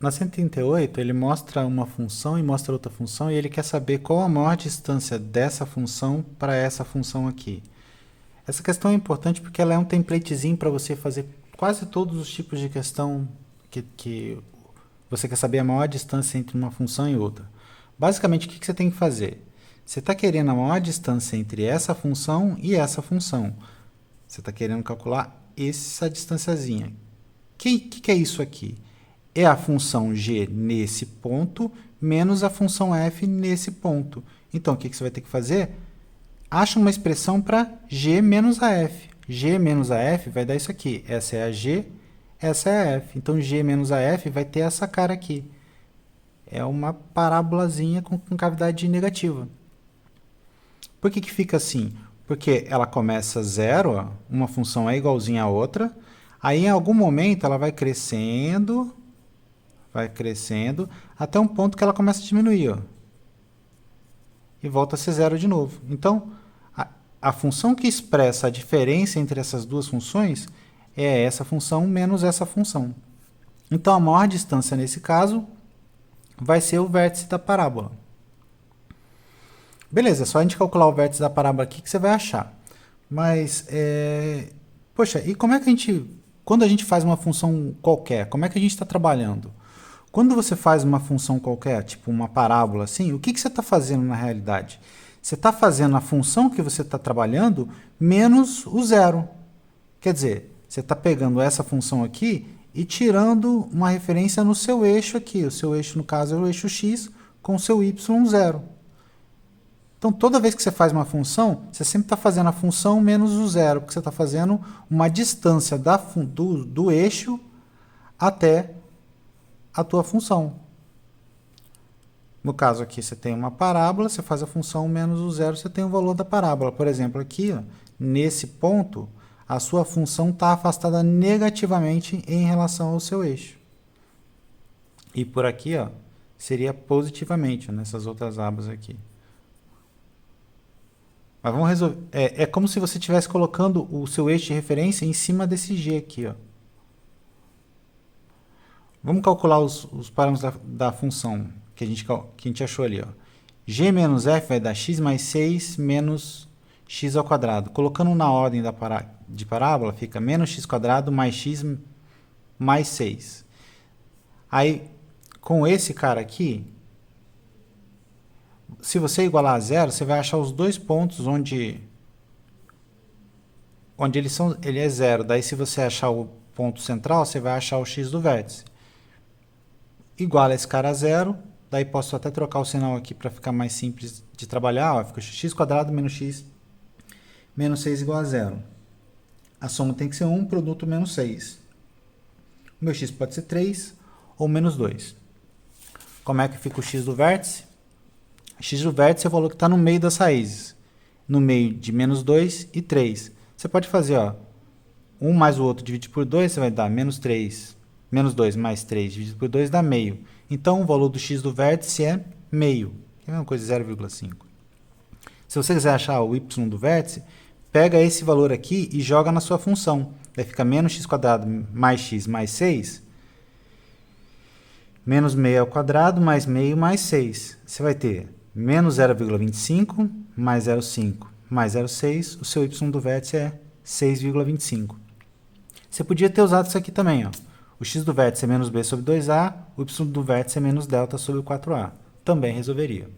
Na 138, ele mostra uma função e mostra outra função e ele quer saber qual a maior distância dessa função para essa função aqui. Essa questão é importante porque ela é um templatezinho para você fazer quase todos os tipos de questão que você quer saber a maior distância entre uma função e outra. Basicamente, o que você tem que fazer? Você está querendo a maior distância entre essa função e essa função. Você está querendo calcular essa distanciazinha. O que é isso aqui? É a função g nesse ponto menos a função f nesse ponto. Então, o que você vai ter que fazer? Acha uma expressão para g menos a f. G menos a f vai dar isso aqui. Essa é a g, essa é a f. Então, g menos a f vai ter essa cara aqui. É uma parábolazinha com cavidade negativa. Por que fica assim? Porque ela começa zero, ó, uma função é igualzinha à outra, aí em algum momento ela vai crescendo, até um ponto que ela começa a diminuir, ó, e volta a ser zero de novo. Então, a função que expressa a diferença entre essas duas funções é essa função menos essa função. Então, a maior distância nesse caso vai ser o vértice da parábola. Beleza, é só a gente calcular o vértice da parábola aqui que você vai achar. Mas, poxa, e como é que quando a gente faz uma função qualquer, como é que a gente está trabalhando? Quando você faz uma função qualquer, tipo uma parábola assim, o que você está fazendo na realidade? Você está fazendo a função que você está trabalhando menos o zero. Quer dizer, você está pegando essa função aqui e tirando uma referência no seu eixo aqui. O seu eixo, no caso, é o eixo x com o seu y zero. Então, toda vez que você faz uma função, você sempre está fazendo a função menos o zero, porque você está fazendo uma distância do eixo até a tua função. No caso aqui, você tem uma parábola, você faz a função menos o zero, você tem o valor da parábola. Por exemplo, aqui, ó, nesse ponto, a sua função está afastada negativamente em relação ao seu eixo. E por aqui, ó, seria positivamente, ó, nessas outras abas aqui. Mas vamos resolver. É como se você estivesse colocando o seu eixo de referência em cima desse g aqui, ó. Vamos calcular os parâmetros da função que a gente achou ali, ó. G menos f vai dar x mais 6 menos x ao quadrado. Colocando na ordem de parábola, fica menos x quadrado mais x mais 6. Aí, com esse cara aqui, se você igualar a zero, você vai achar os dois pontos onde ele é zero. Daí, se você achar o ponto central, você vai achar o x do vértice. Iguala esse cara a zero. Daí, posso até trocar o sinal aqui para ficar mais simples de trabalhar. Ó, fica x quadrado menos x menos 6 igual a zero. A soma tem que ser 1, produto menos 6. O meu x pode ser 3 ou menos 2. Como é que fica o x do vértice? X do vértice é o valor que está no meio das raízes. No meio de menos 2 e 3. Você pode fazer, ó, 1 mais o outro dividido por 2, você vai dar menos 3. Menos 2 mais 3 dividido por 2 dá meio. Então, o valor do x do vértice é meio. É a mesma coisa, 0,5. Se você quiser achar o y do vértice, pega esse valor aqui e joga na sua função. Daí fica menos x quadrado mais x mais 6. Menos meio ao quadrado mais meio mais 6. Você vai ter menos 0,25 mais 0,5 mais 0,6. O seu y do vértice é 6,25. Você podia ter usado isso aqui também, ó. O x do vértice é menos b sobre 2a, o y do vértice é menos delta sobre 4a. Também resolveria.